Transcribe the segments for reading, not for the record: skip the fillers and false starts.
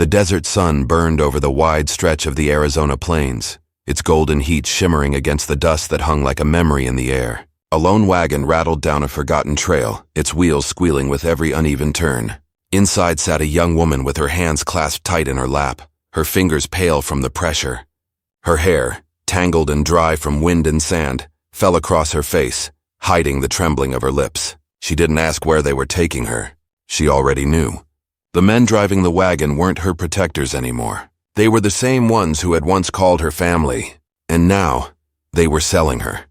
The desert sun burned over the wide stretch of the Arizona plains, its golden heat shimmering against the dust that hung like a memory in the air. A lone wagon rattled down a forgotten trail, its wheels squealing with every uneven turn. Inside sat a young woman with her hands clasped tight in her lap, her fingers pale from the pressure. Her hair, tangled and dry from wind and sand, fell across her face, hiding the trembling of her lips. She didn't ask where they were taking her. She already knew. The men driving the wagon weren't her protectors anymore. They were the same ones who had once called her family, and now they were selling her,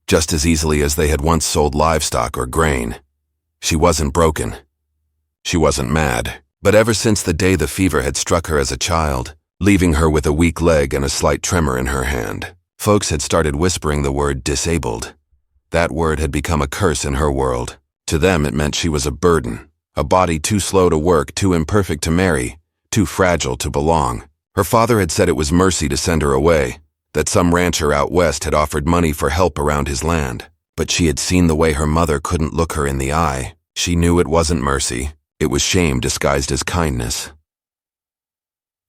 just as easily as they had once sold livestock or grain. She wasn't broken. She wasn't mad. But ever since the day the fever had struck her as a child, leaving her with a weak leg and a slight tremor in her hand, folks had started whispering the word disabled. That word had become a curse in her world. To them it meant she was a burden, a body too slow to work, too imperfect to marry, too fragile to belong. Her father had said it was mercy to send her away, that some rancher out west had offered money for help around his land. But she had seen the way her mother couldn't look her in the eye. She knew it wasn't mercy. It was shame disguised as kindness.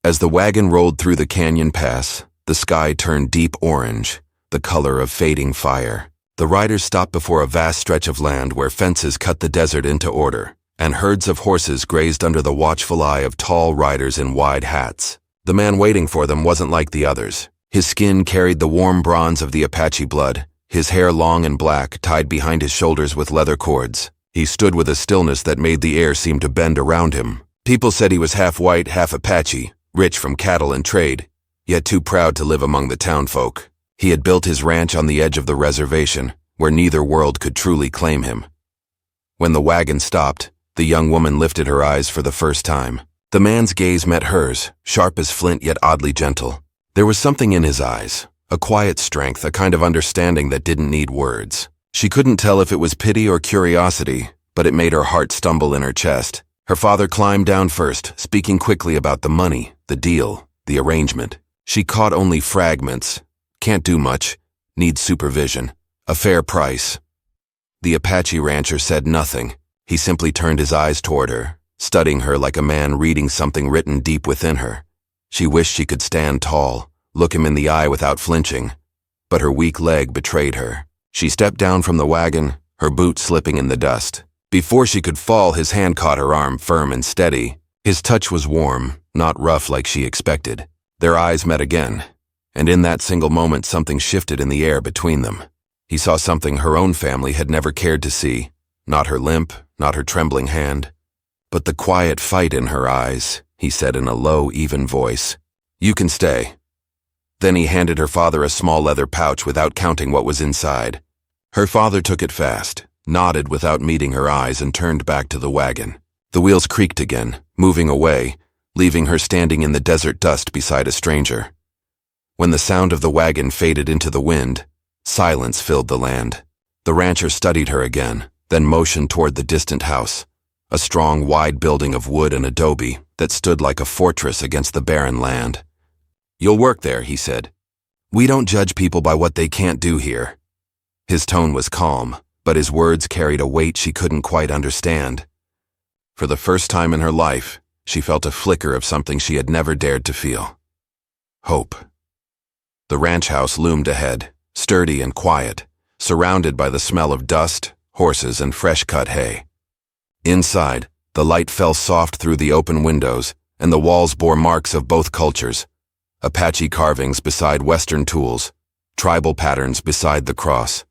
As the wagon rolled through the canyon pass, the sky turned deep orange, the color of fading fire. The riders stopped before a vast stretch of land where fences cut the desert into order, and herds of horses grazed under the watchful eye of tall riders in wide hats. The man waiting for them wasn't like the others. His skin carried the warm bronze of the Apache blood, his hair long and black, tied behind his shoulders with leather cords. He stood with a stillness that made the air seem to bend around him. People said he was half white, half Apache, rich from cattle and trade, yet too proud to live among the townfolk. He had built his ranch on the edge of the reservation, where neither world could truly claim him. When the wagon stopped, the young woman lifted her eyes for the first time. The man's gaze met hers, sharp as flint yet oddly gentle. There was something in his eyes, a quiet strength, a kind of understanding that didn't need words. She couldn't tell if it was pity or curiosity, but it made her heart stumble in her chest. Her father climbed down first, speaking quickly about the money, the deal, the arrangement. She caught only fragments. Can't do much. Needs supervision. A fair price. The Apache rancher said nothing. He simply turned his eyes toward her, studying her like a man reading something written deep within her. She wished she could stand tall, look him in the eye without flinching, but her weak leg betrayed her. She stepped down from the wagon, her boot slipping in the dust. Before she could fall, his hand caught her arm firm and steady. His touch was warm, not rough like she expected. Their eyes met again, and in that single moment something shifted in the air between them. He saw something her own family had never cared to see, not her limp, not her trembling hand, but the quiet fight in her eyes. He said in a low, even voice, "You can stay." Then he handed her father a small leather pouch without counting what was inside. Her father took it fast, nodded without meeting her eyes, and turned back to the wagon. The wheels creaked again, moving away, leaving her standing in the desert dust beside a stranger. When the sound of the wagon faded into the wind, silence filled the land. The rancher studied her again, then motioned toward the distant house, a strong, wide building of wood and adobe that stood like a fortress against the barren land. "You'll work there," he said. "We don't judge people by what they can't do here." His tone was calm, but his words carried a weight she couldn't quite understand. For the first time in her life, she felt a flicker of something she had never dared to feel. Hope. The ranch house loomed ahead, sturdy and quiet, surrounded by the smell of dust, horses, and fresh-cut hay. Inside, the light fell soft through the open windows, and the walls bore marks of both cultures. Apache carvings beside Western tools, tribal patterns beside the cross.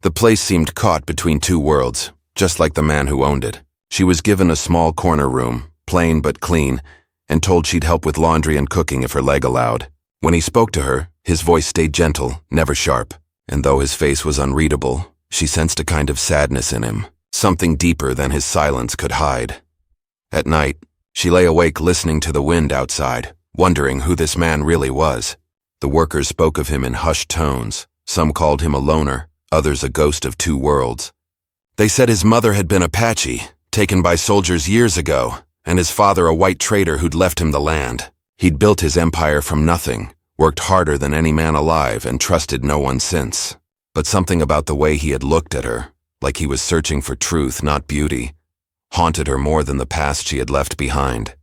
The place seemed caught between two worlds, just like the man who owned it. She was given a small corner room, plain but clean, and told she'd help with laundry and cooking if her leg allowed. When he spoke to her, his voice stayed gentle, never sharp, and though his face was unreadable, she sensed a kind of sadness in him, something deeper than his silence could hide. At night, she lay awake listening to the wind outside, wondering who this man really was. The workers spoke of him in hushed tones. Some called him a loner, others a ghost of two worlds. They said his mother had been Apache, taken by soldiers years ago, and his father a white trader who'd left him the land. He'd built his empire from nothing, worked harder than any man alive, and trusted no one since. But something about the way he had looked at her, like he was searching for truth, not beauty, haunted her more than the past she had left behind.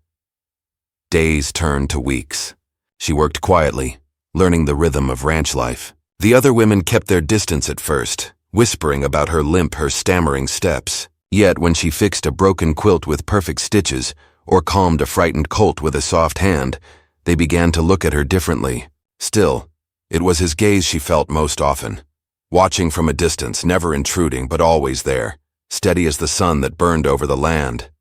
Days turned to weeks. She worked quietly, learning the rhythm of ranch life. The other women kept their distance at first, whispering about her limp, her stammering steps. Yet when she fixed a broken quilt with perfect stitches or calmed a frightened colt with a soft hand, they began to look at her differently. Still, it was his gaze she felt most often, watching from a distance, never intruding but always there, steady as the sun that burned over the land.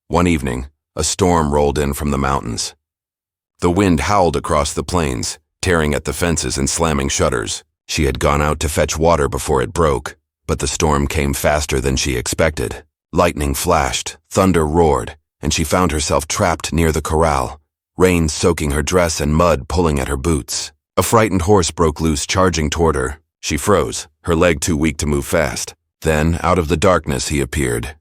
One evening, a storm rolled in from the mountains. The wind howled across the plains, tearing at the fences and slamming shutters. She had gone out to fetch water before it broke, but the storm came faster than she expected. Lightning flashed, thunder roared, and she found herself trapped near the corral, rain soaking her dress and mud pulling at her boots. A frightened horse broke loose, charging toward her. She froze, her leg too weak to move fast. Then, out of the darkness, he appeared,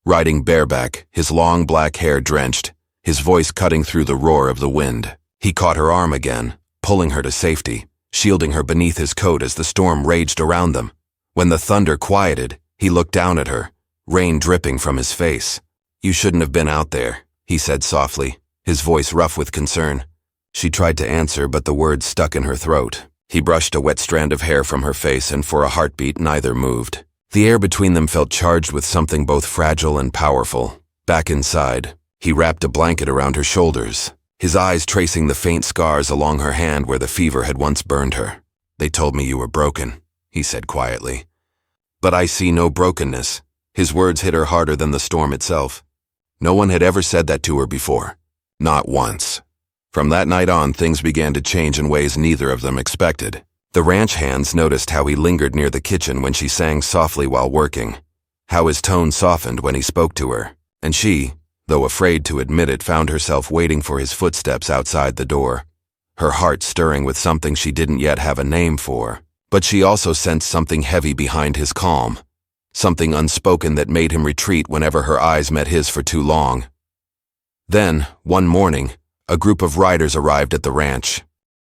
riding bareback, his long black hair drenched, his voice cutting through the roar of the wind. He caught her arm again, pulling her to safety, shielding her beneath his coat as the storm raged around them. When the thunder quieted, he looked down at her, rain dripping from his face. "You shouldn't have been out there," he said softly, his voice rough with concern. She tried to answer, but the words stuck in her throat. He brushed a wet strand of hair from her face, and for a heartbeat neither moved. The air between them felt charged with something both fragile and powerful. Back inside, he wrapped a blanket around her shoulders, his eyes tracing the faint scars along her hand where the fever had once burned her. "They told me you were broken," he said quietly. "But I see no brokenness." His words hit her harder than the storm itself. No one had ever said that to her before. Not once. From that night on, things began to change in ways neither of them expected. The ranch hands noticed how he lingered near the kitchen when she sang softly while working, how his tone softened when he spoke to her, and she, though afraid to admit it, found herself waiting for his footsteps outside the door, her heart stirring with something she didn't yet have a name for. But she also sensed something heavy behind his calm, something unspoken that made him retreat whenever her eyes met his for too long. Then, one morning, a group of riders arrived at the ranch.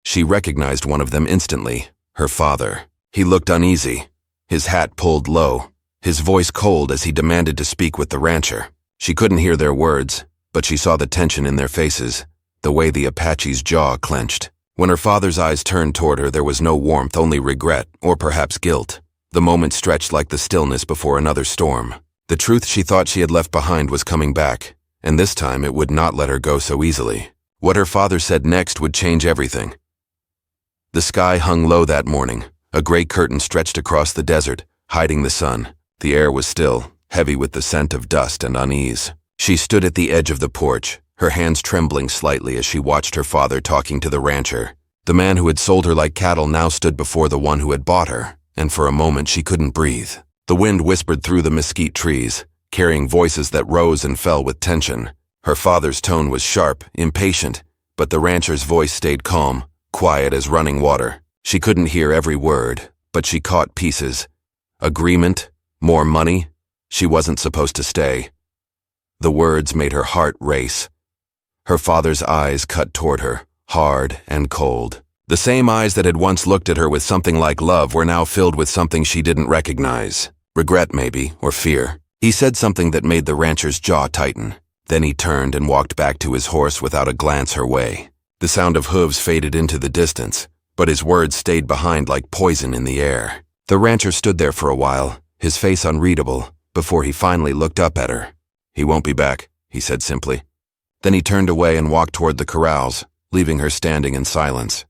She recognized one of them instantly, her father. He looked uneasy, his hat pulled low, his voice cold as he demanded to speak with the rancher. She couldn't hear their words, but she saw the tension in their faces, the way the Apache's jaw clenched. When her father's eyes turned toward her, there was no warmth, only regret, or perhaps guilt. The moment stretched like the stillness before another storm. The truth she thought she had left behind was coming back, and this time it would not let her go so easily. What her father said next would change everything. The sky hung low that morning. A gray curtain stretched across the desert, hiding the sun. The air was still, heavy with the scent of dust and unease. She stood at the edge of the porch, her hands trembling slightly as she watched her father talking to the rancher. The man who had sold her like cattle now stood before the one who had bought her, and for a moment she couldn't breathe. The wind whispered through the mesquite trees, carrying voices that rose and fell with tension. Her father's tone was sharp, impatient, but the rancher's voice stayed calm, quiet as running water. She couldn't hear every word, but she caught pieces. Agreement, more money, she wasn't supposed to stay. The words made her heart race. Her father's eyes cut toward her, hard and cold. The same eyes that had once looked at her with something like love were now filled with something she didn't recognize. Regret, maybe, or fear. He said something that made the rancher's jaw tighten. Then he turned and walked back to his horse without a glance her way. The sound of hooves faded into the distance, but his words stayed behind like poison in the air. The rancher stood there for a while, his face unreadable, before he finally looked up at her. "He won't be back," he said simply. Then he turned away and walked toward the corrals, leaving her standing in silence.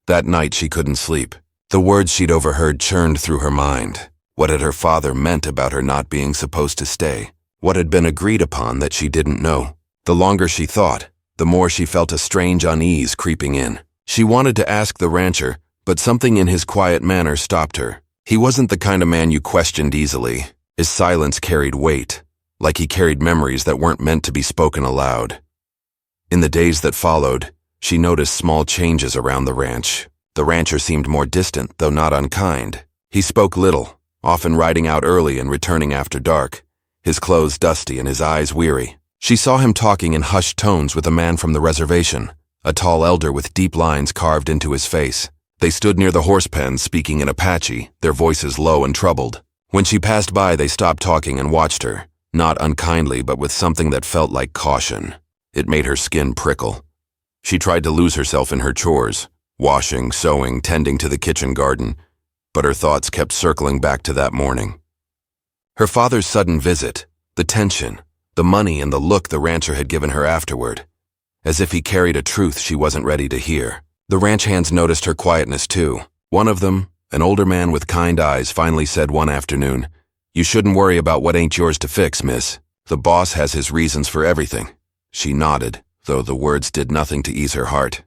That night she couldn't sleep. The words she'd overheard churned through her mind. What had her father meant about her not being supposed to stay? What had been agreed upon that she didn't know? The longer she thought, the more she felt a strange unease creeping in. She wanted to ask the rancher, but something in his quiet manner stopped her. He wasn't the kind of man you questioned easily. His silence carried weight, like he carried memories that weren't meant to be spoken aloud. In the days that followed, she noticed small changes around the ranch. The rancher seemed more distant, though not unkind. He spoke little, often riding out early and returning after dark, his clothes dusty and his eyes weary. She saw him talking in hushed tones with a man from the reservation, a tall elder with deep lines carved into his face. They stood near the horse pen speaking in Apache, their voices low and troubled. When she passed by, they stopped talking and watched her, not unkindly but with something that felt like caution. It made her skin prickle. She tried to lose herself in her chores, washing, sewing, tending to the kitchen garden, but her thoughts kept circling back to that morning. Her father's sudden visit, the tension, the money and the look the rancher had given her afterward, as if he carried a truth she wasn't ready to hear. The ranch hands noticed her quietness too. One of them, an older man with kind eyes, finally said one afternoon, "You shouldn't worry about what ain't yours to fix, miss. The boss has his reasons for everything." She nodded, though the words did nothing to ease her heart.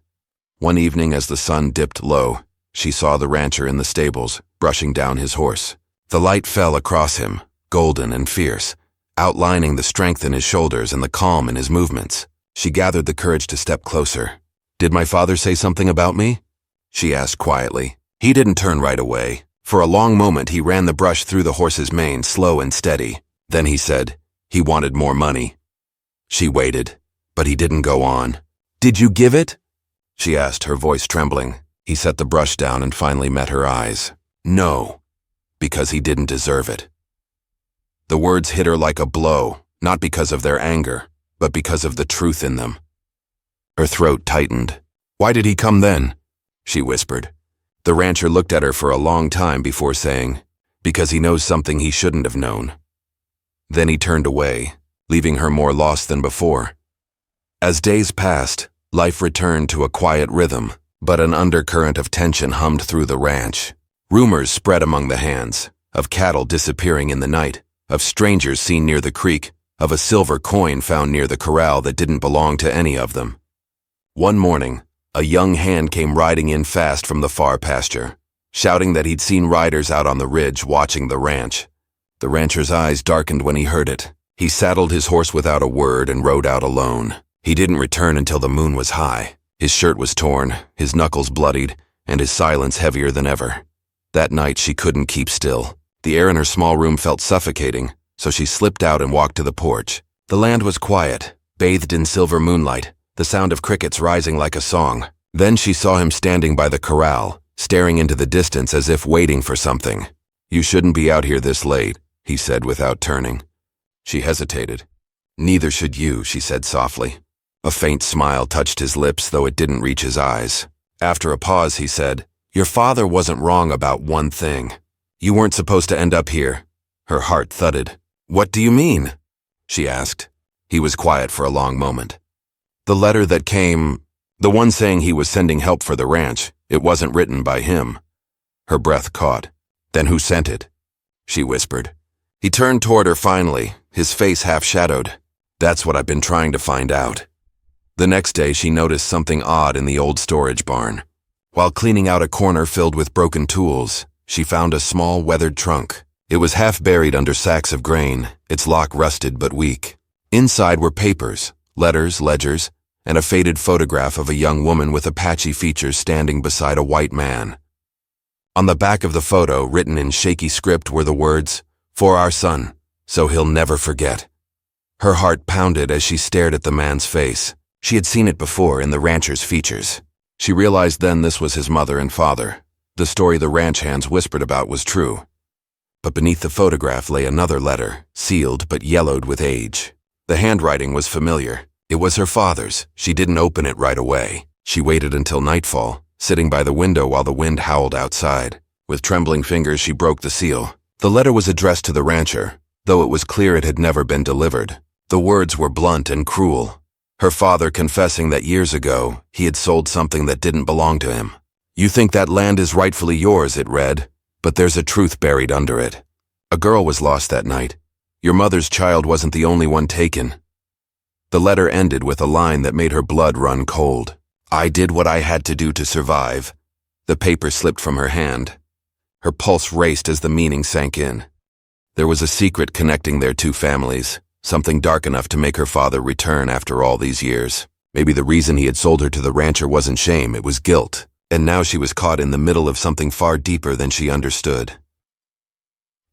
One evening as the sun dipped low, she saw the rancher in the stables, brushing down his horse. The light fell across him, golden and fierce, outlining the strength in his shoulders and the calm in his movements. She gathered the courage to step closer. "Did my father say something about me?" she asked quietly. He didn't turn right away. For a long moment he ran the brush through the horse's mane, slow and steady. Then he said, he wanted more money. She waited, but he didn't go on. "Did you give it?" she asked, her voice trembling. He set the brush down and finally met her eyes. "No, because he didn't deserve it." The words hit her like a blow, not because of their anger, but because of the truth in them. Her throat tightened. "Why did he come then?" she whispered. The rancher looked at her for a long time before saying, "Because he knows something he shouldn't have known." Then he turned away, leaving her more lost than before. As days passed, life returned to a quiet rhythm, but an undercurrent of tension hummed through the ranch. Rumors spread among the hands, of cattle disappearing in the night, of strangers seen near the creek, of a silver coin found near the corral that didn't belong to any of them. One morning, a young hand came riding in fast from the far pasture, shouting that he'd seen riders out on the ridge watching the ranch. The rancher's eyes darkened when he heard it. He saddled his horse without a word and rode out alone. He didn't return until the moon was high. His shirt was torn, his knuckles bloodied, and his silence heavier than ever. That night she couldn't keep still. The air in her small room felt suffocating, so she slipped out and walked to the porch. The land was quiet, bathed in silver moonlight, the sound of crickets rising like a song. Then she saw him standing by the corral, staring into the distance as if waiting for something. "You shouldn't be out here this late," he said without turning. She hesitated. "Neither should you," she said softly. A faint smile touched his lips, though it didn't reach his eyes. After a pause, he said, "Your father wasn't wrong about one thing. You weren't supposed to end up here." Her heart thudded. "What do you mean?" she asked. He was quiet for a long moment. "The letter that came, the one saying he was sending help for the ranch, it wasn't written by him." Her breath caught. "Then who sent it?" she whispered. He turned toward her finally, his face half-shadowed. "That's what I've been trying to find out." The next day she noticed something odd in the old storage barn. While cleaning out a corner filled with broken tools, she found a small weathered trunk. It was half buried under sacks of grain, its lock rusted but weak. Inside were papers, letters, ledgers, and a faded photograph of a young woman with Apache features standing beside a white man. On the back of the photo, written in shaky script, were the words, "For our son, so he'll never forget." Her heart pounded as she stared at the man's face. She had seen it before in the rancher's features. She realized then this was his mother and father. The story the ranch hands whispered about was true. But beneath the photograph lay another letter, sealed but yellowed with age. The handwriting was familiar. It was her father's. She didn't open it right away. She waited until nightfall, sitting by the window while the wind howled outside. With trembling fingers, she broke the seal. The letter was addressed to the rancher, though it was clear it had never been delivered. The words were blunt and cruel. Her father confessing that years ago, he had sold something that didn't belong to him. "You think that land is rightfully yours," it read, "but there's a truth buried under it. A girl was lost that night. Your mother's child wasn't the only one taken." The letter ended with a line that made her blood run cold. "I did what I had to do to survive." The paper slipped from her hand. Her pulse raced as the meaning sank in. There was a secret connecting their two families, something dark enough to make her father return after all these years. Maybe the reason he had sold her to the rancher wasn't shame, it was guilt. And now she was caught in the middle of something far deeper than she understood.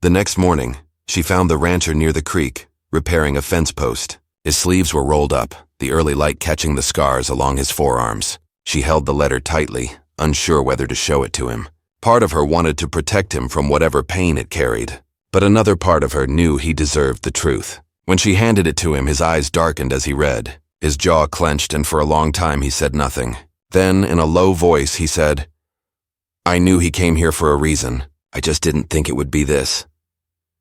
The next morning, she found the rancher near the creek, repairing a fence post. His sleeves were rolled up, the early light catching the scars along his forearms. She held the letter tightly, unsure whether to show it to him. Part of her wanted to protect him from whatever pain it carried, but another part of her knew he deserved the truth. When she handed it to him, his eyes darkened as he read. His jaw clenched, and for a long time he said nothing. Then, in a low voice, he said, "I knew he came here for a reason. I just didn't think it would be this."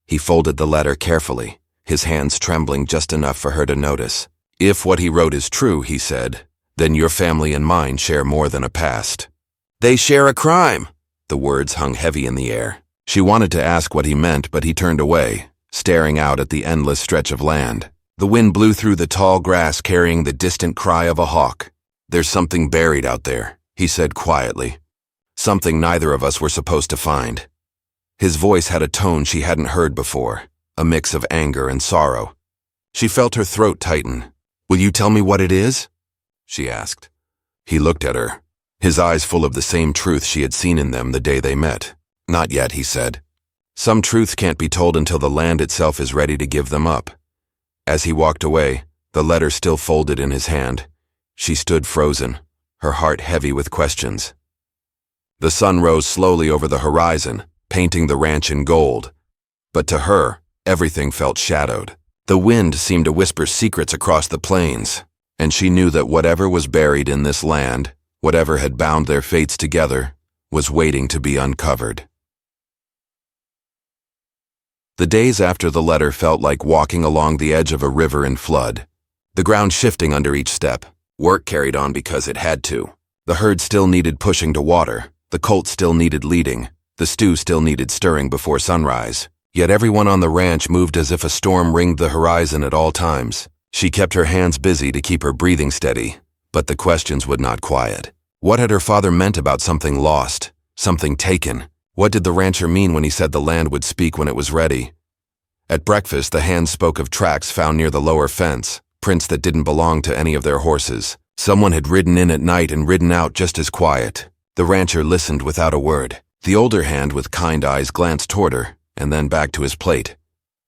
He folded the letter carefully, his hands trembling just enough for her to notice. "If what he wrote is true," he said, "then your family and mine share more than a past." "They share a crime." The words hung heavy in the air. She wanted to ask what he meant, but he turned away, staring out at the endless stretch of land. The wind blew through the tall grass, carrying the distant cry of a hawk. "There's something buried out there," he said quietly. "Something neither of us were supposed to find." His voice had a tone she hadn't heard before, a mix of anger and sorrow. She felt her throat tighten. "Will you tell me what it is?" she asked. He looked at her, his eyes full of the same truth she had seen in them the day they met. "Not yet," he said. "Some truths can't be told until the land itself is ready to give them up." As he walked away, the letter still folded in his hand, she stood frozen, her heart heavy with questions. The sun rose slowly over the horizon, painting the ranch in gold. But to her, everything felt shadowed. The wind seemed to whisper secrets across the plains, and she knew that whatever was buried in this land, whatever had bound their fates together, was waiting to be uncovered. The days after the letter felt like walking along the edge of a river in flood, the ground shifting under each step. Work carried on because it had to. The herd still needed pushing to water, the colt still needed leading, the stew still needed stirring before sunrise. Yet everyone on the ranch moved as if a storm ringed the horizon at all times. She kept her hands busy to keep her breathing steady, but the questions would not quiet. What had her father meant about something lost, something taken? What did the rancher mean when he said the land would speak when it was ready? At breakfast, the hands spoke of tracks found near the lower fence, prints that didn't belong to any of their horses. Someone had ridden in at night and ridden out just as quiet. The rancher listened without a word. The older hand with kind eyes glanced toward her, and then back to his plate,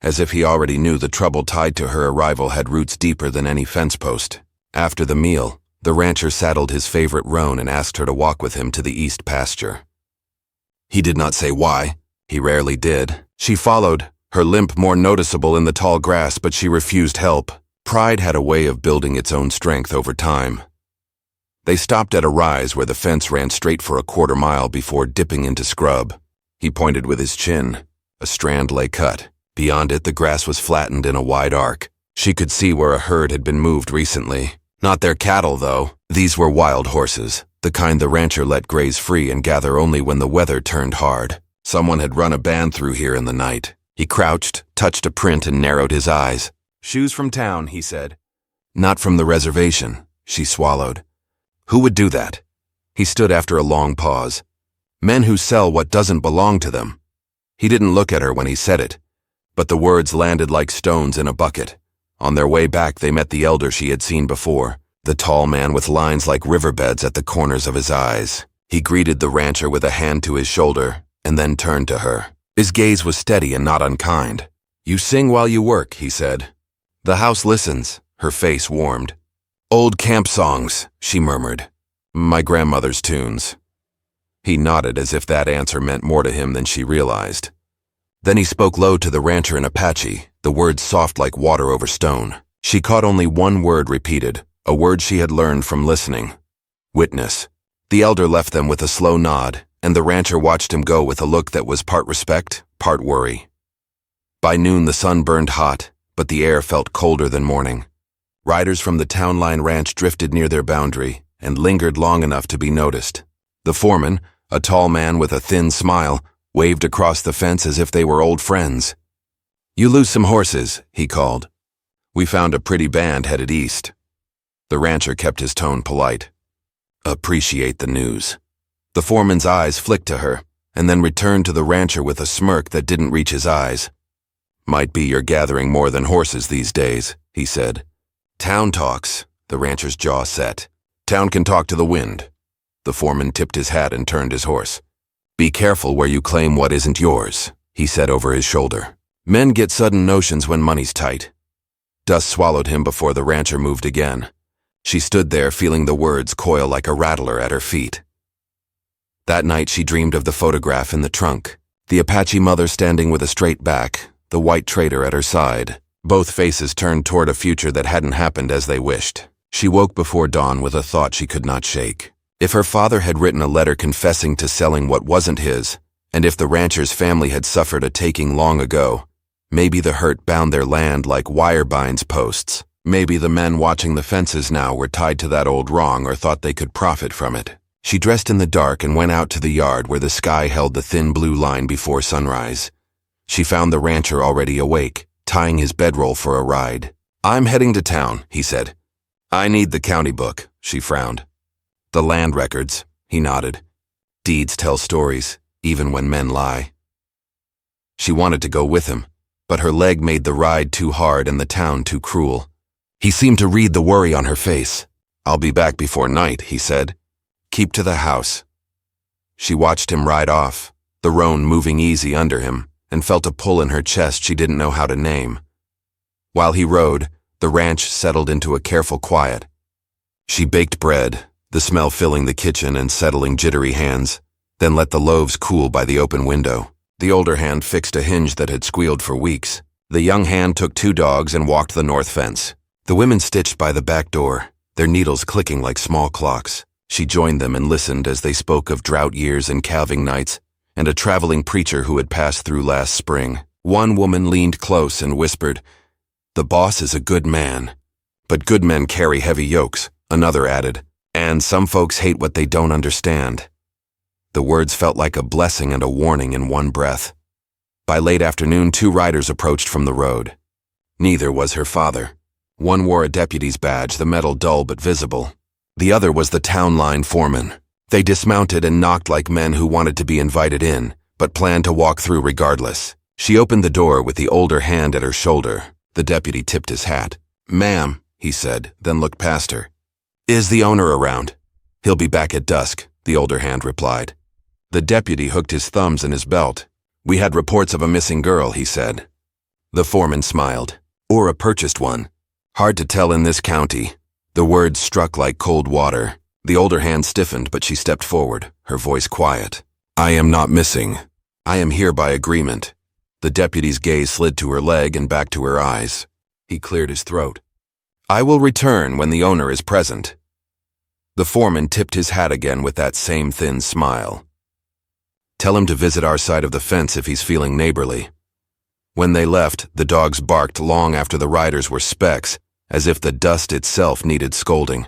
as if he already knew the trouble tied to her arrival had roots deeper than any fence post. After the meal, the rancher saddled his favorite roan and asked her to walk with him to the east pasture. He did not say why. He rarely did. She followed, her limp more noticeable in the tall grass, but she refused help. Pride had a way of building its own strength over time. They stopped at a rise where the fence ran straight for a quarter mile before dipping into scrub. He pointed with his chin. A strand lay cut. Beyond it, the grass was flattened in a wide arc. She could see where a herd had been moved recently. Not their cattle, though. These were wild horses, the kind the rancher let graze free and gather only when the weather turned hard. Someone had run a band through here in the night. He crouched, touched a print, and narrowed his eyes. "Shoes from town," he said. "Not from the reservation," she swallowed. "Who would do that?" He stood after a long pause. "Men who sell what doesn't belong to them." He didn't look at her when he said it, but the words landed like stones in a bucket. On their way back, they met the elder she had seen before, the tall man with lines like riverbeds at the corners of his eyes. He greeted the rancher with a hand to his shoulder, and then turned to her. His gaze was steady and not unkind. "You sing while you work," he said. "The house listens." Her face warmed. "Old camp songs," she murmured. "My grandmother's tunes." He nodded as if that answer meant more to him than she realized. Then he spoke low to the rancher in Apache, the words soft like water over stone. She caught only one word repeated, a word she had learned from listening. "Witness." The elder left them with a slow nod, and the rancher watched him go with a look that was part respect, part worry. By noon the sun burned hot, but the air felt colder than morning. Riders from the town line ranch drifted near their boundary and lingered long enough to be noticed. The foreman, a tall man with a thin smile, waved across the fence as if they were old friends. "You lose some horses," he called. "We found a pretty band headed east." The rancher kept his tone polite. "Appreciate the news." The foreman's eyes flicked to her, and then returned to the rancher with a smirk that didn't reach his eyes. "Might be you're gathering more than horses these days," he said. "Town talks," the rancher's jaw set. "Town can talk to the wind." The foreman tipped his hat and turned his horse. "Be careful where you claim what isn't yours," he said over his shoulder. "Men get sudden notions when money's tight." Dust swallowed him before the rancher moved again. She stood there feeling the words coil like a rattler at her feet. That night she dreamed of the photograph in the trunk, the Apache mother standing with a straight back, the white trader at her side, both faces turned toward a future that hadn't happened as they wished. She woke before dawn with a thought she could not shake. If her father had written a letter confessing to selling what wasn't his, and if the rancher's family had suffered a taking long ago, maybe the hurt bound their land like wire binds posts. Maybe the men watching the fences now were tied to that old wrong or thought they could profit from it. She dressed in the dark and went out to the yard where the sky held the thin blue line before sunrise. She found the rancher already awake, tying his bedroll for a ride. "I'm heading to town," he said. "I need the county book," she frowned. "The land records," he nodded. "Deeds tell stories, even when men lie." She wanted to go with him, but her leg made the ride too hard and the town too cruel. He seemed to read the worry on her face. "I'll be back before night," he said. "Keep to the house." She watched him ride off, the roan moving easy under him, and felt a pull in her chest she didn't know how to name. While he rode, the ranch settled into a careful quiet. She baked bread, the smell filling the kitchen and settling jittery hands, then let the loaves cool by the open window. The older hand fixed a hinge that had squealed for weeks. The young hand took 2 dogs and walked the north fence. The women stitched by the back door, their needles clicking like small clocks. She joined them and listened as they spoke of drought years and calving nights, and a traveling preacher who had passed through last spring. One woman leaned close and whispered, "The boss is a good man, but good men carry heavy yokes," another added, "and some folks hate what they don't understand." The words felt like a blessing and a warning in one breath. By late afternoon, 2 riders approached from the road. Neither was her father. One wore a deputy's badge, the metal dull but visible. The other was the town line foreman. They dismounted and knocked like men who wanted to be invited in, but planned to walk through regardless. She opened the door with the older hand at her shoulder. The deputy tipped his hat. "Ma'am," he said, then looked past her. "Is the owner around?" "He'll be back at dusk," the older hand replied. The deputy hooked his thumbs in his belt. "We had reports of a missing girl," he said. The foreman smiled. "Or a purchased one. Hard to tell in this county." The words struck like cold water. The older hand stiffened, but she stepped forward, her voice quiet. "I am not missing. I am here by agreement." The deputy's gaze slid to her leg and back to her eyes. He cleared his throat. "I will return when the owner is present." The foreman tipped his hat again with that same thin smile. "Tell him to visit our side of the fence if he's feeling neighborly." When they left, the dogs barked long after the riders were specks, as if the dust itself needed scolding.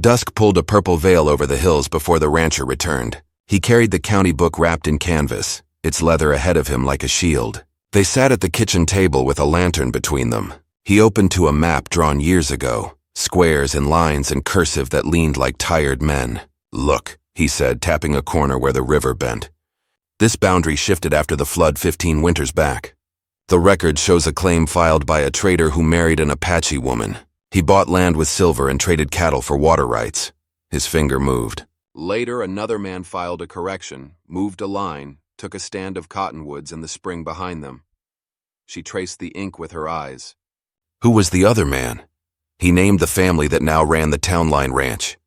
Dusk pulled a purple veil over the hills before the rancher returned. He carried the county book wrapped in canvas, its leather ahead of him like a shield. They sat at the kitchen table with a lantern between them. He opened to a map drawn years ago, squares and lines in cursive that leaned like tired men. "Look," he said, tapping a corner where the river bent. "This boundary shifted after the flood 15 winters back. The record shows a claim filed by a trader who married an Apache woman. He bought land with silver and traded cattle for water rights." His finger moved. Later, another man filed a correction, moved a line, took a stand of cottonwoods in the spring behind them. She traced the ink with her eyes. Who was the other man? He named the family that now ran the Town Line Ranch.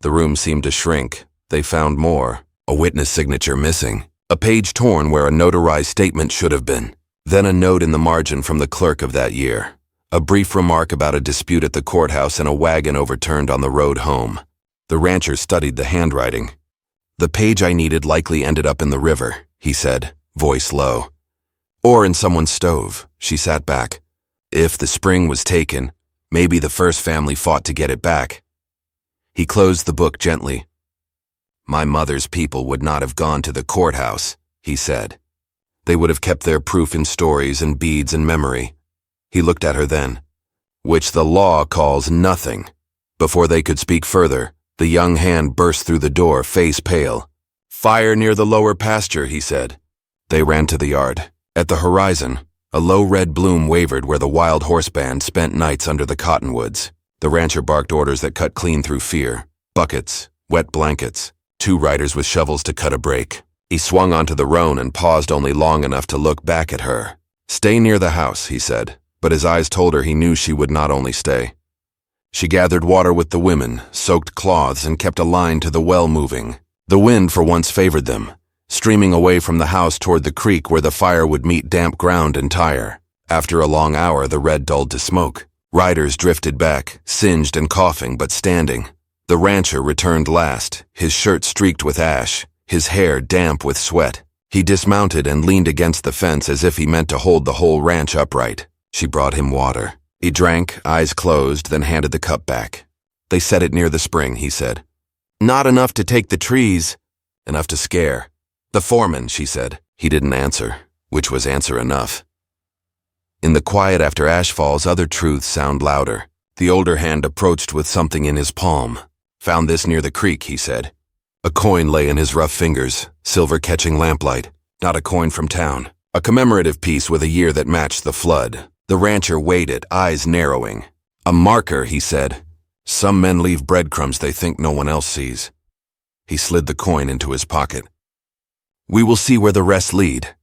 The room seemed to shrink. They found more. A witness signature missing. A page torn where a notarized statement should have been. Then a note in the margin from the clerk of that year. A brief remark about a dispute at the courthouse and a wagon overturned on the road home. The rancher studied the handwriting. "The page I needed likely ended up in the river," he said, voice low. "Or in someone's stove." She sat back. "If the spring was taken, maybe the first family fought to get it back." He closed the book gently. "My mother's people would not have gone to the courthouse," he said. "They would have kept their proof in stories and beads and memory." He looked at her then. "Which the law calls nothing." Before they could speak further, the young hand burst through the door, face pale. "Fire near the lower pasture," he said. They ran to the yard. At the horizon, a low red bloom wavered where the wild horse band spent nights under the cottonwoods. The rancher barked orders that cut clean through fear. Buckets, wet blankets, 2 riders with shovels to cut a break. He swung onto the roan and paused only long enough to look back at her. "Stay near the house," he said, but his eyes told her he knew she would not only stay. She gathered water with the women, soaked cloths, and kept a line to the well moving. The wind for once favored them, streaming away from the house toward the creek where the fire would meet damp ground and tire. After a long hour, the red dulled to smoke. Riders drifted back, singed and coughing but standing. The rancher returned last, his shirt streaked with ash, his hair damp with sweat. He dismounted and leaned against the fence as if he meant to hold the whole ranch upright. She brought him water. He drank, eyes closed, then handed the cup back. They set it near the spring, he said. Not enough to take the trees. Enough to scare. The foreman, she said. He didn't answer, which was answer enough. In the quiet after ash falls, other truths sound louder. The older hand approached with something in his palm. Found this near the creek, he said. A coin lay in his rough fingers, silver catching lamplight. Not a coin from town. A commemorative piece with a year that matched the flood. The rancher waited, eyes narrowing. A marker, he said. Some men leave breadcrumbs they think no one else sees. He slid the coin into his pocket. We will see where the rest lead.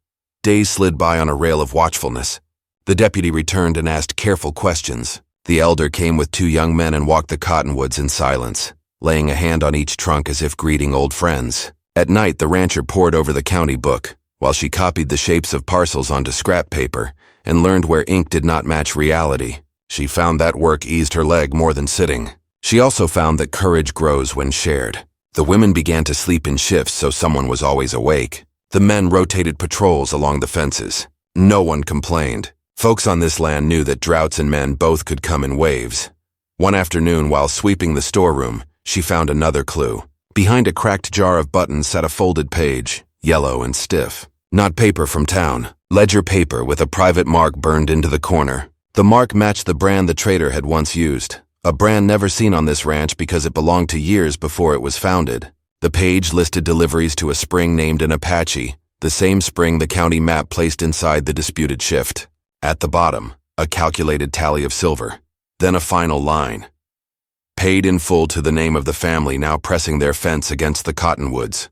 Days slid by on a rail of watchfulness. The deputy returned and asked careful questions. The elder came with 2 young men and walked the cottonwoods in silence, laying a hand on each trunk as if greeting old friends. At night, the rancher pored over the county book, while she copied the shapes of parcels onto scrap paper and learned where ink did not match reality. She found that work eased her leg more than sitting. She also found that courage grows when shared. The women began to sleep in shifts, so someone was always awake. The men rotated patrols along the fences. No one complained. Folks on this land knew that droughts and men both could come in waves. One afternoon, while sweeping the storeroom, she found another clue. Behind a cracked jar of buttons sat a folded page, yellow and stiff. Not paper from town, ledger paper with a private mark burned into the corner. The mark matched the brand the trader had once used, a brand never seen on this ranch because it belonged to years before it was founded. The page listed deliveries to a spring named an Apache, the same spring the county map placed inside the disputed shift. At the bottom, a calculated tally of silver, then a final line. Paid in full to the name of the family now pressing their fence against the cottonwoods.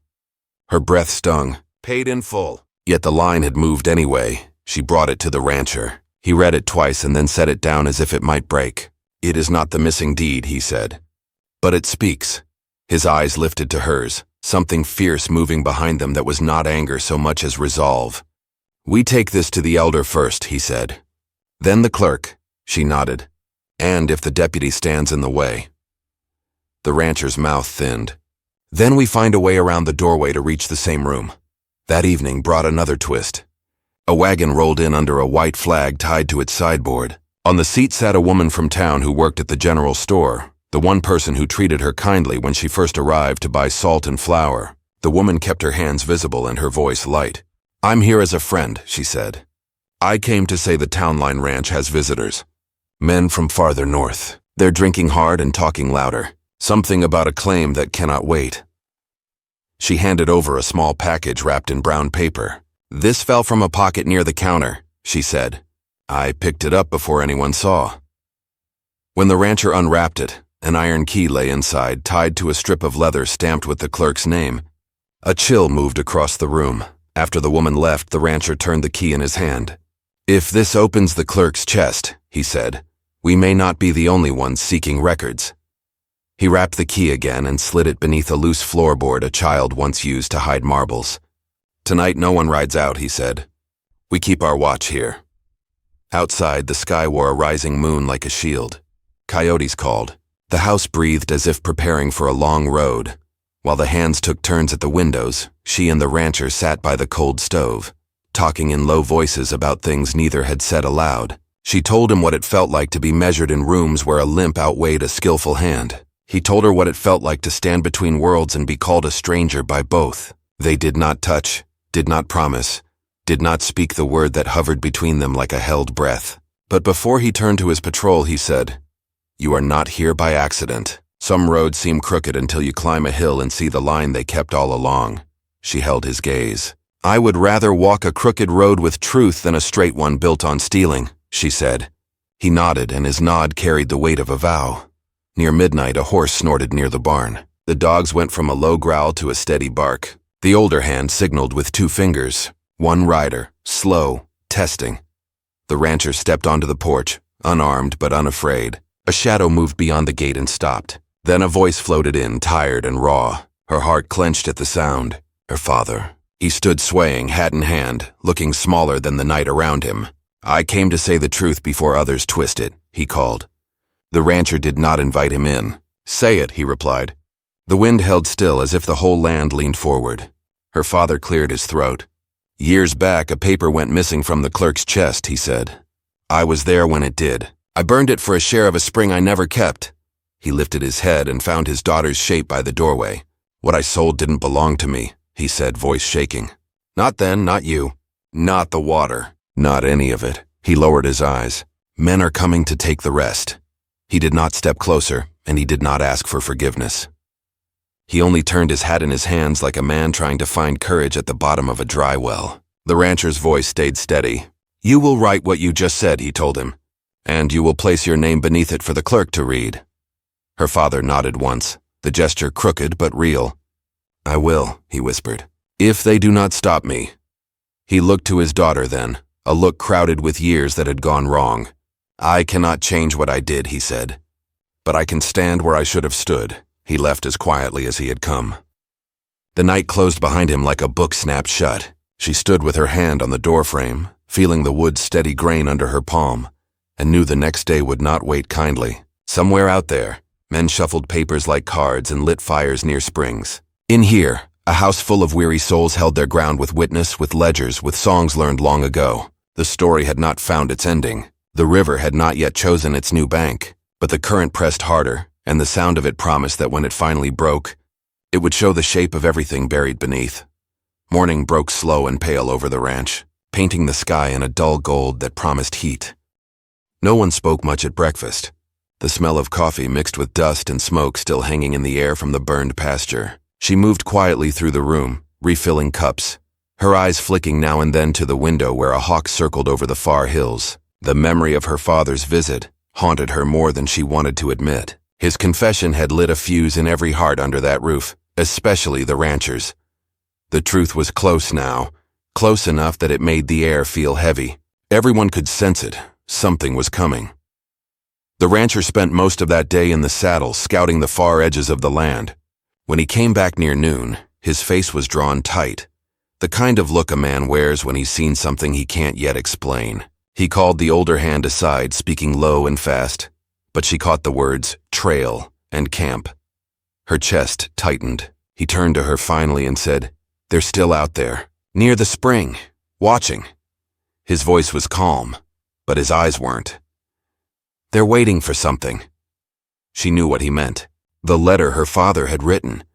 Her breath stung. Paid in full. Yet the line had moved anyway. She brought it to the rancher. He read it twice and then set it down as if it might break. It is not the missing deed, he said. But it speaks. His eyes lifted to hers, something fierce moving behind them that was not anger so much as resolve. We take this to the elder first, he said. Then the clerk, she nodded. And if the deputy stands in the way. The rancher's mouth thinned. Then we find a way around the doorway to reach the same room. That evening brought another twist. A wagon rolled in under a white flag tied to its sideboard. On the seat sat a woman from town who worked at the general store, the one person who treated her kindly when she first arrived to buy salt and flour. The woman kept her hands visible and her voice light. I'm here as a friend, she said. I came to say the Townline Ranch has visitors. Men from farther north. They're drinking hard and talking louder. Something about a claim that cannot wait. She handed over a small package wrapped in brown paper. This fell from a pocket near the counter, she said. I picked it up before anyone saw. When the rancher unwrapped it, an iron key lay inside, tied to a strip of leather stamped with the clerk's name. A chill moved across the room. After the woman left, the rancher turned the key in his hand. If this opens the clerk's chest, he said, we may not be the only ones seeking records. He wrapped the key again and slid it beneath a loose floorboard a child once used to hide marbles. Tonight no one rides out, he said. We keep our watch here. Outside, the sky wore a rising moon like a shield. Coyotes called. The house breathed as if preparing for a long road. While the hands took turns at the windows, she and the rancher sat by the cold stove, talking in low voices about things neither had said aloud. She told him what it felt like to be measured in rooms where a limp outweighed a skillful hand. He told her what it felt like to stand between worlds and be called a stranger by both. They did not touch, did not promise, did not speak the word that hovered between them like a held breath. But before he turned to his patrol, he said, You are not here by accident. Some roads seem crooked until you climb a hill and see the line they kept all along. She held his gaze. I would rather walk a crooked road with truth than a straight one built on stealing, she said. He nodded, and his nod carried the weight of a vow. Near midnight, a horse snorted near the barn. The dogs went from a low growl to a steady bark. The older hand signaled with 2 fingers. One rider, slow, testing. The rancher stepped onto the porch, unarmed but unafraid. A shadow moved beyond the gate and stopped. Then a voice floated in, tired and raw. Her heart clenched at the sound. Her father. He stood swaying, hat in hand, looking smaller than the night around him. I came to say the truth before others twist it, he called. The rancher did not invite him in. "Say it," he replied. The wind held still as if the whole land leaned forward. Her father cleared his throat. "Years back, a paper went missing from the clerk's chest," he said. "I was there when it did. I burned it for a share of a spring I never kept." He lifted his head and found his daughter's shape by the doorway. "What I sold didn't belong to me," he said, voice shaking. "Not then, not you. Not the water. Not any of it." He lowered his eyes. "Men are coming to take the rest." He did not step closer, and he did not ask for forgiveness. He only turned his hat in his hands like a man trying to find courage at the bottom of a dry well. The rancher's voice stayed steady. "You will write what you just said," he told him, "and you will place your name beneath it for the clerk to read." Her father nodded once, the gesture crooked but real. "I will," he whispered, "if they do not stop me." He looked to his daughter then, a look crowded with years that had gone wrong. "I cannot change what I did," he said, "but I can stand where I should have stood." He left as quietly as he had come. The night closed behind him like a book snapped shut. She stood with her hand on the doorframe, feeling the wood's steady grain under her palm, and knew the next day would not wait kindly. Somewhere out there, men shuffled papers like cards and lit fires near springs. In here, a house full of weary souls held their ground with witness, with ledgers, with songs learned long ago. The story had not found its ending. The river had not yet chosen its new bank, but the current pressed harder, and the sound of it promised that when it finally broke, it would show the shape of everything buried beneath. Morning broke slow and pale over the ranch, painting the sky in a dull gold that promised heat. No one spoke much at breakfast, the smell of coffee mixed with dust and smoke still hanging in the air from the burned pasture. She moved quietly through the room, refilling cups, her eyes flicking now and then to the window where a hawk circled over the far hills. The memory of her father's visit haunted her more than she wanted to admit. His confession had lit a fuse in every heart under that roof, especially the ranchers. The truth was close now, close enough that it made the air feel heavy. Everyone could sense it. Something was coming. The rancher spent most of that day in the saddle, scouting the far edges of the land. When he came back near noon, his face was drawn tight, the kind of look a man wears when he's seen something he can't yet explain. He called the older hand aside, speaking low and fast, but she caught the words trail and camp. Her chest tightened. He turned to her finally and said, "They're still out there, near the spring, watching." His voice was calm, but his eyes weren't. "They're waiting for something." She knew what he meant. The letter her father had written,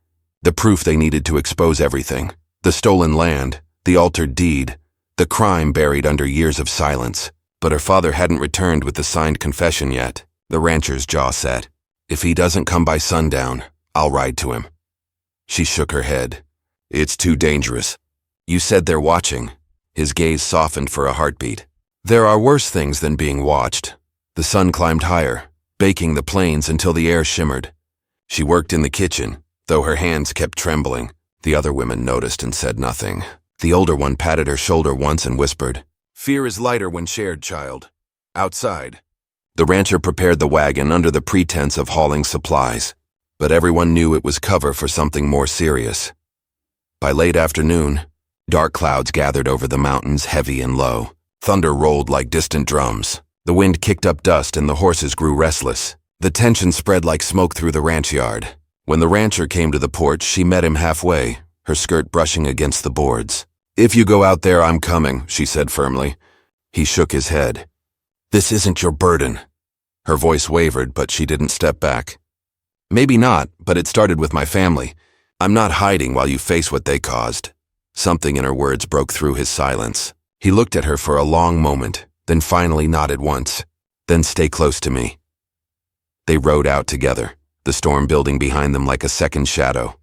the proof they needed to expose everything, the stolen land, the altered deed, the crime buried under years of silence. But her father hadn't returned with the signed confession yet. The rancher's jaw set. "If he doesn't come by sundown, I'll ride to him." She shook her head. "It's too dangerous." "You said they're watching." His gaze softened for a heartbeat. "There are worse things than being watched." The sun climbed higher, baking the plains until the air shimmered. She worked in the kitchen, though her hands kept trembling. The other women noticed and said nothing. The older one patted her shoulder once and whispered, "Fear is lighter when shared, child. Outside." The rancher prepared the wagon under the pretense of hauling supplies, but everyone knew it was cover for something more serious. By late afternoon, dark clouds gathered over the mountains, heavy and low. Thunder rolled like distant drums. The wind kicked up dust and the horses grew restless. The tension spread like smoke through the ranch yard. When the rancher came to the porch, she met him halfway, her skirt brushing against the boards. "If you go out there, I'm coming," she said firmly. He shook his head. "This isn't your burden." Her voice wavered, but she didn't step back. "Maybe not, but it started with my family. I'm not hiding while you face what they caused." Something in her words broke through his silence. He looked at her for a long moment, then finally nodded once. "Then stay close to me." They rode out together, the storm building behind them like a second shadow.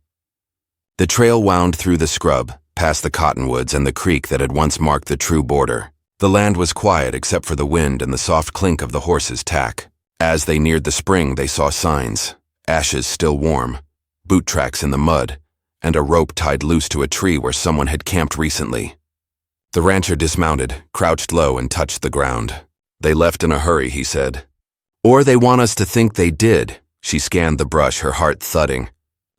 The trail wound through the scrub, past the cottonwoods and the creek that had once marked the true border. The land was quiet except for the wind and the soft clink of the horses' tack. As they neared the spring, they saw signs, ashes still warm, boot tracks in the mud, and a rope tied loose to a tree where someone had camped recently. The rancher dismounted, crouched low, and touched the ground. "They left in a hurry," he said. "Or they want us to think they did." She scanned the brush, her heart thudding.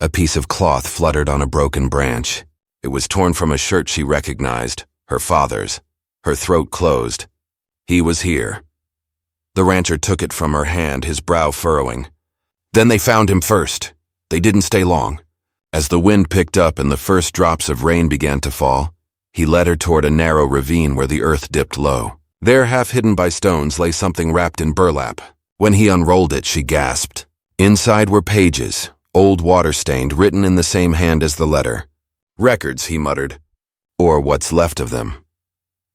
A piece of cloth fluttered on a broken branch. It was torn from a shirt she recognized, her father's. Her throat closed. "He was here." The rancher took it from her hand, his brow furrowing. Then they found him first. They didn't stay long. As the wind picked up and the first drops of rain began to fall, he led her toward a narrow ravine where the earth dipped low. There, half hidden by stones, lay something wrapped in burlap. When he unrolled it, she gasped. Inside were pages, old water-stained, written in the same hand as the letter. Records, he muttered. Or what's left of them.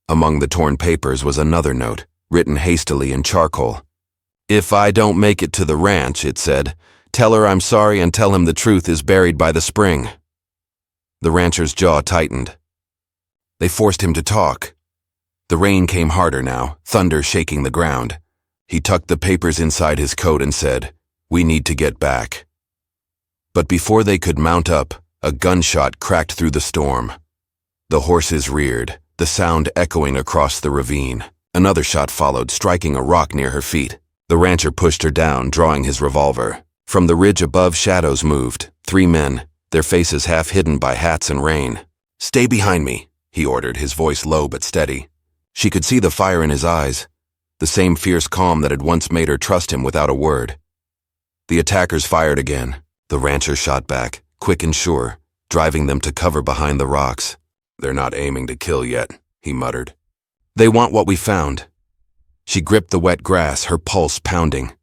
Among the torn papers was another note, written hastily in charcoal. "If I don't make it to the ranch," it said, "tell her I'm sorry and tell him the truth is buried by the spring." The rancher's jaw tightened. They forced him to talk. The rain came harder now, thunder shaking the ground. He tucked the papers inside his coat and said, "We need to get back." But before they could mount up, a gunshot cracked through the storm. The horses reared, the sound echoing across the ravine. Another shot followed, striking a rock near her feet. The rancher pushed her down, drawing his revolver. From the ridge above, shadows moved. 3 men, their faces half hidden by hats and rain. "Stay behind me," he ordered, his voice low but steady. She could see the fire in his eyes, the same fierce calm that had once made her trust him without a word. The attackers fired again. The rancher shot back, quick and sure, driving them to cover behind the rocks. "They're not aiming to kill yet," he muttered. "They want what we found." She gripped the wet grass, her pulse pounding.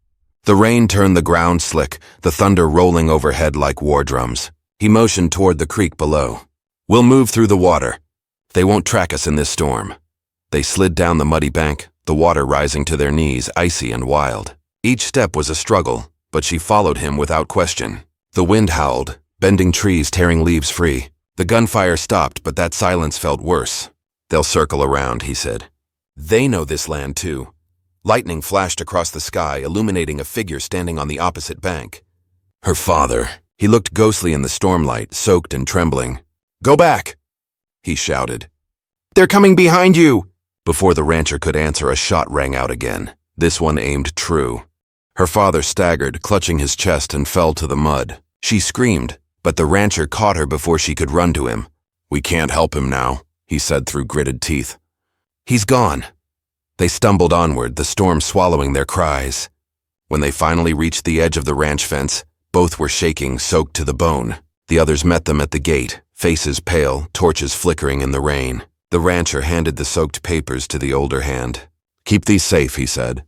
The rain turned the ground slick, the thunder rolling overhead like war drums. He motioned toward the creek below. "We'll move through the water. They won't track us in this storm." They slid down the muddy bank, the water rising to their knees, icy and wild. Each step was a struggle, but she followed him without question. The wind howled, bending trees, tearing leaves free. The gunfire stopped, but that silence felt worse. "They'll circle around," he said. "They know this land, too." Lightning flashed across the sky, illuminating a figure standing on the opposite bank. Her father. He looked ghostly in the stormlight, soaked and trembling. "Go back!" he shouted. "They're coming behind you!" Before the rancher could answer, a shot rang out again, this one aimed true. Her father staggered, clutching his chest, and fell to the mud. She screamed, but the rancher caught her before she could run to him. "We can't help him now," he said through gritted teeth. "He's gone." They stumbled onward, the storm swallowing their cries. When they finally reached the edge of the ranch fence, both were shaking, soaked to the bone. The others met them at the gate, faces pale, torches flickering in the rain. The rancher handed the soaked papers to the older hand. "Keep these safe," he said.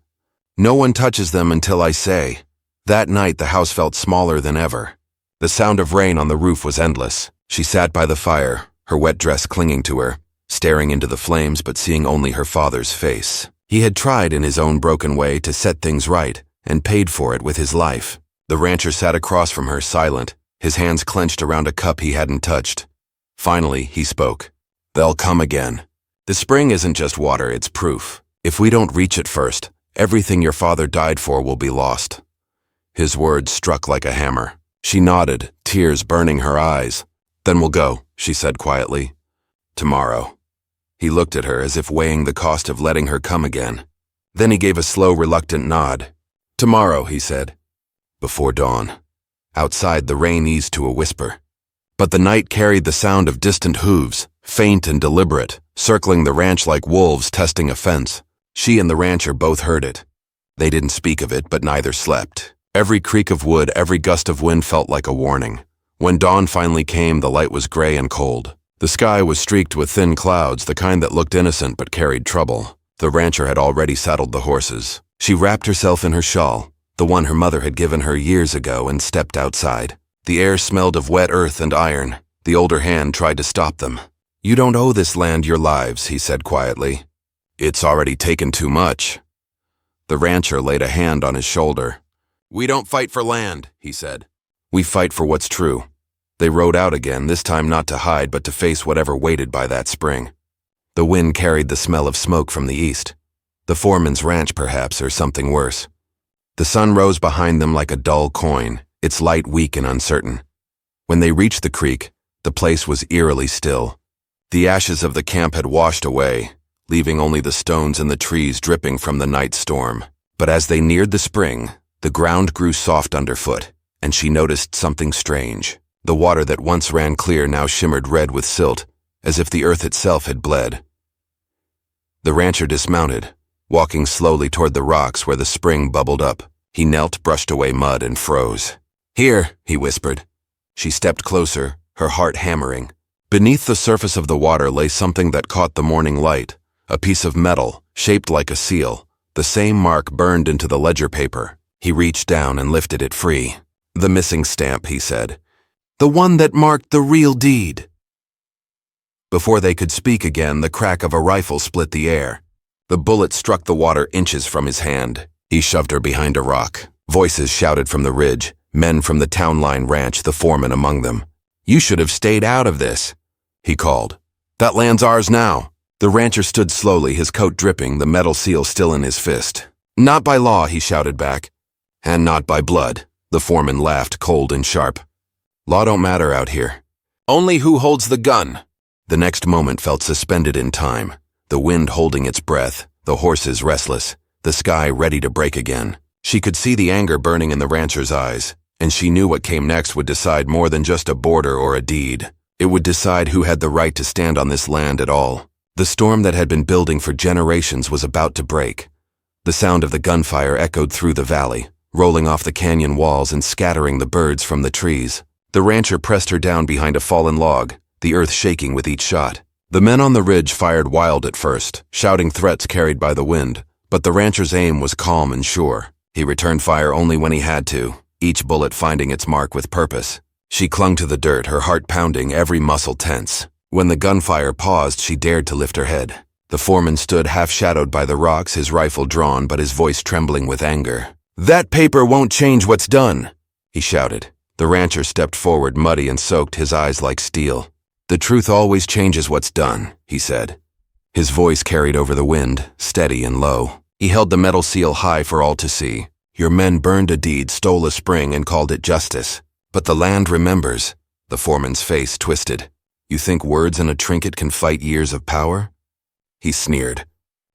"No one touches them until I say." That night the house felt smaller than ever. The sound of rain on the roof was endless. She sat by the fire, her wet dress clinging to her, staring into the flames but seeing only her father's face. He had tried in his own broken way to set things right and paid for it with his life. The rancher sat across from her, silent, his hands clenched around a cup he hadn't touched. Finally, he spoke. "They'll come again. The spring isn't just water, it's proof. If we don't reach it first, everything your father died for will be lost." His words struck like a hammer. She nodded, tears burning her eyes. "Then we'll go," she said quietly. "Tomorrow." He looked at her as if weighing the cost of letting her come again. Then he gave a slow, reluctant nod. "Tomorrow," he said. Before dawn. Outside, the rain eased to a whisper. But the night carried the sound of distant hooves, faint and deliberate, circling the ranch like wolves testing a fence. She and the rancher both heard it. They didn't speak of it, but neither slept. Every creak of wood, every gust of wind felt like a warning. When dawn finally came, the light was gray and cold. The sky was streaked with thin clouds, the kind that looked innocent but carried trouble. The rancher had already saddled the horses. She wrapped herself in her shawl, the one her mother had given her years ago, and stepped outside. The air smelled of wet earth and iron. The older hand tried to stop them. "You don't owe this land your lives," he said quietly. "It's already taken too much." The rancher laid a hand on his shoulder. "We don't fight for land," he said. "We fight for what's true." They rode out again, this time not to hide but to face whatever waited by that spring. The wind carried the smell of smoke from the east. The foreman's ranch, perhaps, or something worse. The sun rose behind them like a dull coin, its light weak and uncertain. When they reached the creek, the place was eerily still. The ashes of the camp had washed away, leaving only the stones and the trees dripping from the night storm. But as they neared the spring, the ground grew soft underfoot, and she noticed something strange. The water that once ran clear now shimmered red with silt, as if the earth itself had bled. The rancher dismounted, walking slowly toward the rocks where the spring bubbled up. He knelt, brushed away mud, and froze. "Here," he whispered. She stepped closer, her heart hammering. Beneath the surface of the water lay something that caught the morning light, a piece of metal, shaped like a seal, the same mark burned into the ledger paper. He reached down and lifted it free. "The missing stamp," he said. "The one that marked the real deed." Before they could speak again, the crack of a rifle split the air. The bullet struck the water inches from his hand. He shoved her behind a rock. Voices shouted from the ridge, men from the town line ranch, the foreman among them. "You should have stayed out of this," he called. "That land's ours now." The rancher stood slowly, his coat dripping, the metal seal still in his fist. "Not by law," he shouted back. "And not by blood," the foreman laughed, cold and sharp. "Law don't matter out here. Only who holds the gun." The next moment felt suspended in time, the wind holding its breath, the horses restless, the sky ready to break again. She could see the anger burning in the rancher's eyes, and she knew what came next would decide more than just a border or a deed. It would decide who had the right to stand on this land at all. The storm that had been building for generations was about to break. The sound of the gunfire echoed through the valley, rolling off the canyon walls and scattering the birds from the trees. The rancher pressed her down behind a fallen log, the earth shaking with each shot. The men on the ridge fired wild at first, shouting threats carried by the wind, but the rancher's aim was calm and sure. He returned fire only when he had to, each bullet finding its mark with purpose. She clung to the dirt, her heart pounding, every muscle tense. When the gunfire paused, she dared to lift her head. The foreman stood half-shadowed by the rocks, his rifle drawn but his voice trembling with anger. "That paper won't change what's done," he shouted. The rancher stepped forward, muddy and soaked, his eyes like steel. "The truth always changes what's done," he said. His voice carried over the wind, steady and low. He held the metal seal high for all to see. "Your men burned a deed, stole a spring, and called it justice. But the land remembers." The foreman's face twisted. "You think words and a trinket can fight years of power?" He sneered.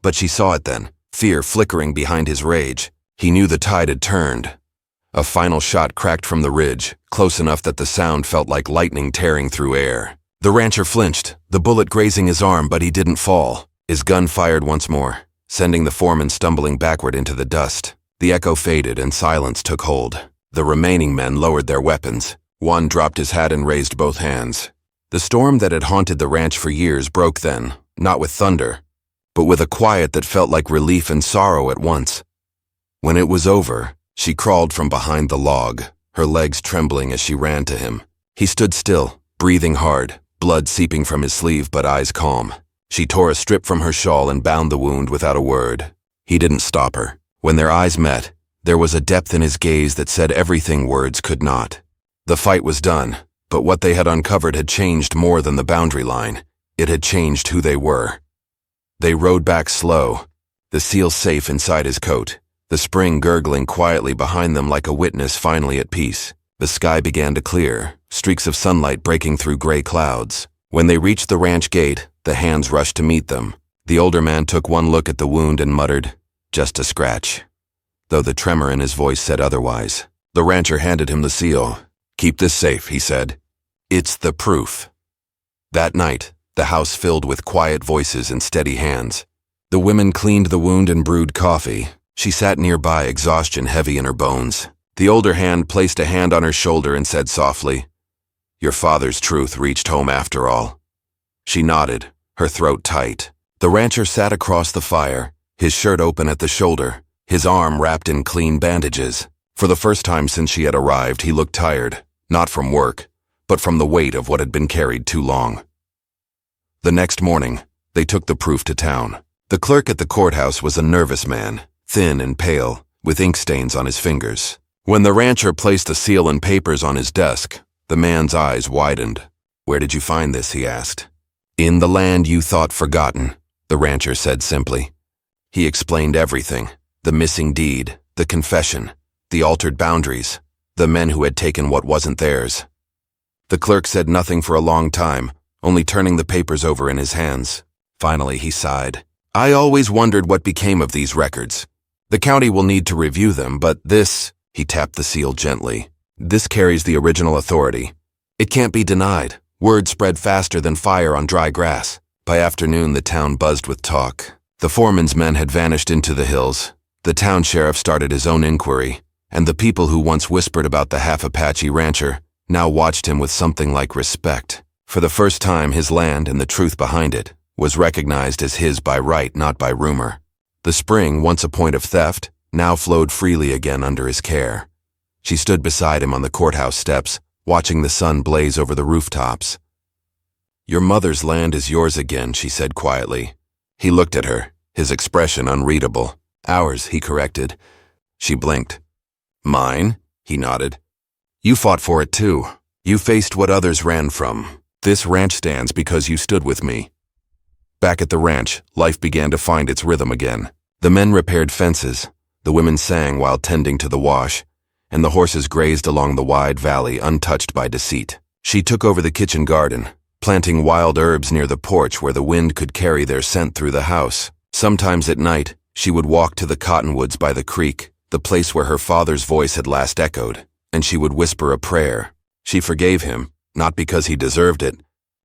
But she saw it then, fear flickering behind his rage. He knew the tide had turned. A final shot cracked from the ridge, close enough that the sound felt like lightning tearing through air. The rancher flinched, the bullet grazing his arm, but he didn't fall. His gun fired once more, sending the foreman stumbling backward into the dust. The echo faded and silence took hold. The remaining men lowered their weapons. One dropped his hat and raised both hands. The storm that had haunted the ranch for years broke then, not with thunder, but with a quiet that felt like relief and sorrow at once. When it was over, she crawled from behind the log, her legs trembling as she ran to him. He stood still, breathing hard, blood seeping from his sleeve but eyes calm. She tore a strip from her shawl and bound the wound without a word. He didn't stop her. When their eyes met, there was a depth in his gaze that said everything words could not. The fight was done, but what they had uncovered had changed more than the boundary line. It had changed who they were. They rode back slow, the seal safe inside his coat, the spring gurgling quietly behind them like a witness finally at peace. The sky began to clear, streaks of sunlight breaking through gray clouds. When they reached the ranch gate, the hands rushed to meet them. The older man took one look at the wound and muttered, "Just a scratch," though the tremor in his voice said otherwise. The rancher handed him the seal. "Keep this safe," he said. "It's the proof." That night, the house filled with quiet voices and steady hands. The women cleaned the wound and brewed coffee. She sat nearby, exhaustion heavy in her bones. The older hand placed a hand on her shoulder and said softly, "Your father's truth reached home after all." She nodded, her throat tight. The rancher sat across the fire, his shirt open at the shoulder, his arm wrapped in clean bandages. For the first time since she had arrived, he looked tired, not from work, but from the weight of what had been carried too long. The next morning, they took the proof to town. The clerk at the courthouse was a nervous man, thin and pale, with ink stains on his fingers. When the rancher placed the seal and papers on his desk, the man's eyes widened. "Where did you find this?" he asked. "In the land you thought forgotten," the rancher said simply. He explained everything, the missing deed, the confession, the altered boundaries, the men who had taken what wasn't theirs. The clerk said nothing for a long time, only turning the papers over in his hands. Finally, he sighed. "I always wondered what became of these records. The county will need to review them, but this," he tapped the seal gently, "this carries the original authority. It can't be denied." Word spread faster than fire on dry grass. By afternoon, the town buzzed with talk. The foreman's men had vanished into the hills, the town sheriff started his own inquiry, and the people who once whispered about the half-Apache rancher now watched him with something like respect. For the first time, his land and the truth behind it was recognized as his by right, not by rumor. The spring, once a point of theft, now flowed freely again under his care. She stood beside him on the courthouse steps, watching the sun blaze over the rooftops. "Your mother's land is yours again," she said quietly. He looked at her, his expression unreadable. "Ours," he corrected. She blinked. "Mine?" he nodded. "You fought for it too. You faced what others ran from. This ranch stands because you stood with me." Back at the ranch, life began to find its rhythm again. The men repaired fences, the women sang while tending to the wash, and the horses grazed along the wide valley untouched by deceit. She took over the kitchen garden, planting wild herbs near the porch where the wind could carry their scent through the house. Sometimes at night, she would walk to the cottonwoods by the creek, the place where her father's voice had last echoed, and she would whisper a prayer. She forgave him, not because he deserved it,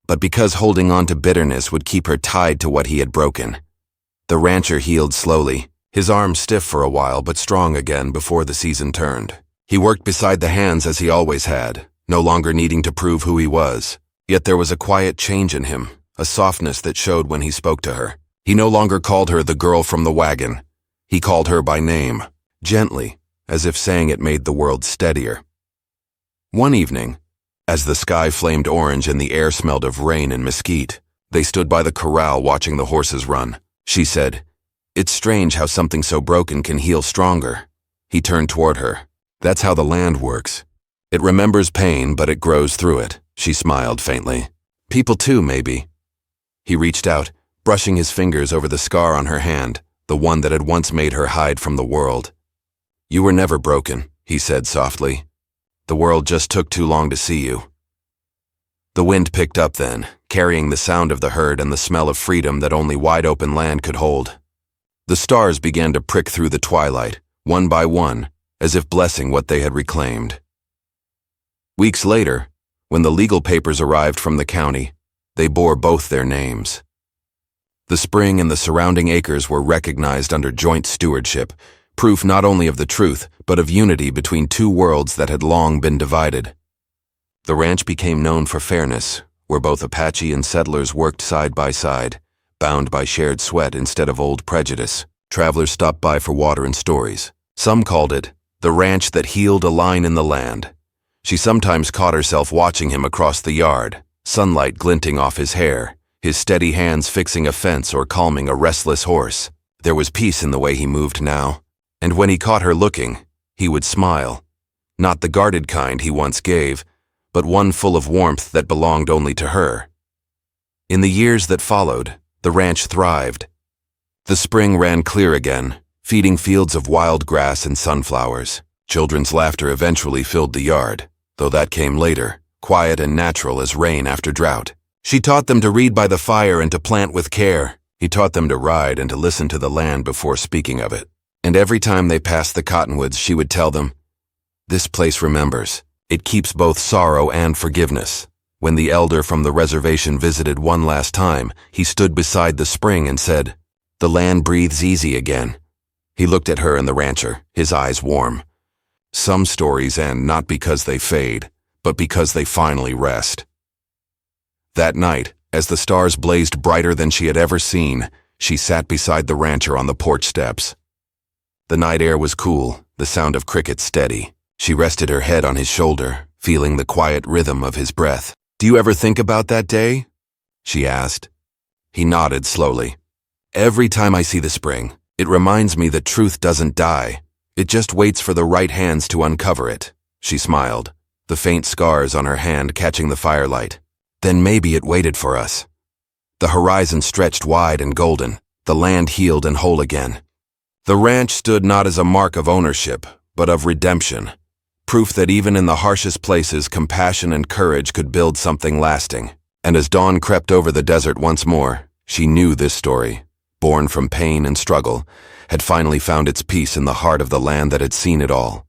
but because holding on to bitterness would keep her tied to what he had broken. The rancher healed slowly, his arms stiff for a while but strong again before the season turned. He worked beside the hands as he always had, no longer needing to prove who he was. Yet there was a quiet change in him, a softness that showed when he spoke to her. He no longer called her the girl from the wagon. He called her by name, gently, as if saying it made the world steadier. One evening, as the sky flamed orange and the air smelled of rain and mesquite, they stood by the corral watching the horses run. She said, "It's strange how something so broken can heal stronger." He turned toward her. "That's how the land works. It remembers pain, but it grows through it." She smiled faintly. "People too, maybe." He reached out, brushing his fingers over the scar on her hand, the one that had once made her hide from the world. "You were never broken," he said softly. "The world just took too long to see you." The wind picked up then, carrying the sound of the herd and the smell of freedom that only wide-open land could hold. The stars began to prick through the twilight, one by one, as if blessing what they had reclaimed. Weeks later, when the legal papers arrived from the county, they bore both their names. The spring and the surrounding acres were recognized under joint stewardship, proof not only of the truth, but of unity between two worlds that had long been divided. The ranch became known for fairness, where both Apache and settlers worked side by side, bound by shared sweat instead of old prejudice. Travelers stopped by for water and stories. Some called it the ranch that healed a line in the land. She sometimes caught herself watching him across the yard, sunlight glinting off his hair, his steady hands fixing a fence or calming a restless horse. There was peace in the way he moved now, and when he caught her looking, he would smile. Not the guarded kind he once gave, but one full of warmth that belonged only to her. In the years that followed, the ranch thrived. The spring ran clear again, feeding fields of wild grass and sunflowers. Children's laughter eventually filled the yard, though that came later, quiet and natural as rain after drought. She taught them to read by the fire and to plant with care. He taught them to ride and to listen to the land before speaking of it. And every time they passed the cottonwoods, she would tell them, "This place remembers. It keeps both sorrow and forgiveness." When the elder from the reservation visited one last time, he stood beside the spring and said, "The land breathes easy again." He looked at her and the rancher, his eyes warm. Some stories end not because they fade, but because they finally rest. That night, as the stars blazed brighter than she had ever seen, she sat beside the rancher on the porch steps. The night air was cool, the sound of crickets steady. She rested her head on his shoulder, feeling the quiet rhythm of his breath. "Do you ever think about that day?" she asked. He nodded slowly. "Every time I see the spring, it reminds me that truth doesn't die. It just waits for the right hands to uncover it." She smiled, the faint scars on her hand catching the firelight. "Then maybe it waited for us." The horizon stretched wide and golden, the land healed and whole again. The ranch stood not as a mark of ownership, but of redemption, proof that even in the harshest places compassion and courage could build something lasting. And as dawn crept over the desert once more, she knew this story, born from pain and struggle, had finally found its peace in the heart of the land that had seen it all.